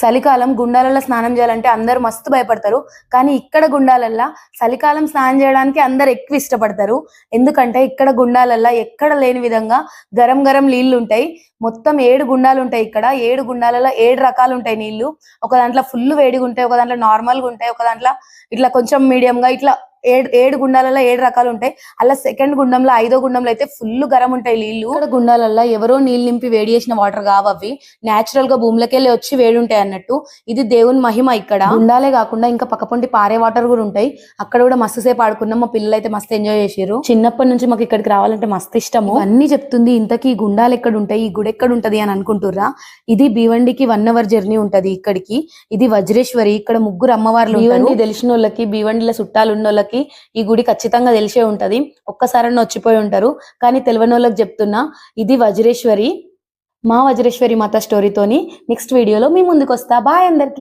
చలికాలం గుండాలలో స్నానం చేయాలంటే అందరూ మస్తు భయపడతారు. కానీ ఇక్కడ గుండాలల్లో చలికాలం స్నానం చేయడానికి అందరు ఎక్కువ ఇష్టపడతారు. ఎందుకంటే ఇక్కడ గుండాలల్లో ఎక్కడ లేని విధంగా గరం గరం నీళ్లు ఉంటాయి. మొత్తం 7 గుండాలు ఉంటాయి. ఇక్కడ 7 గుండాలలో 7 రకాలు ఉంటాయి నీళ్లు. ఒక దాంట్లో ఫుల్ వేడిగా ఉంటాయి, ఒక దాంట్లో నార్మల్గా ఉంటాయి, ఒక దాంట్లో ఇట్లా కొంచెం మీడియంగా ఇట్లా 7 గుండాలలో 7 రకాలు ఉంటాయి. అలా సెకండ్ గుండంలో 5వ గుండంలో అయితే ఫుల్ గరం ఉంటాయి నీళ్లు. ఇక్కడ గుండాలల్లో ఎవరో నీళ్ళు నింపి వేడి చేసిన వాటర్ కావు, అవి నేచురల్ గా భూమిలోకెళ్ళి వచ్చి వేడి ఉంటాయి అన్నట్టు. ఇది దేవుని మహిమ. ఇక్కడ గుండాలే కాకుండా ఇంకా పక్కపొంటి పారే వాటర్ కూడా ఉంటాయి. అక్కడ కూడా మస్తు సేపు ఆడుకున్నాం. మా పిల్లలు అయితే మస్తు ఎంజాయ్ చేసారు. చిన్నప్పటి నుంచి మాకు ఇక్కడికి రావాలంటే మస్తు ఇష్టము. అన్ని చెప్తుంది. ఇంతకీ ఈ గుండాలు ఎక్కడ ఉంటాయి, ఈ గుడి ఎక్కడ ఉంటది అని అనుకుంటుర్రా? ఇది భీవండికి 1 అవర్ జర్నీ ఉంటది ఇక్కడికి. ఇది వజ్రేశ్వరి. ఇక్కడ 3 అమ్మవార్లు. భీవండి తెలిసిన వాళ్ళకి, భీవండిలో చుట్టాలు ఉన్న వాళ్ళకి ఈ గుడి ఖచ్చితంగా తెలిసే ఉంటది. ఒక్కసారన్నా వచ్చిపోయి ఉంటారు. కానీ తెలియని వాళ్ళకి చెప్తున్నా, ఇది వజ్రేశ్వరి. మా వజ్రేశ్వరి మాత స్టోరీతోని నెక్స్ట్ వీడియోలో మీ ముందుకు వస్తా. బాయ్ అందరికి.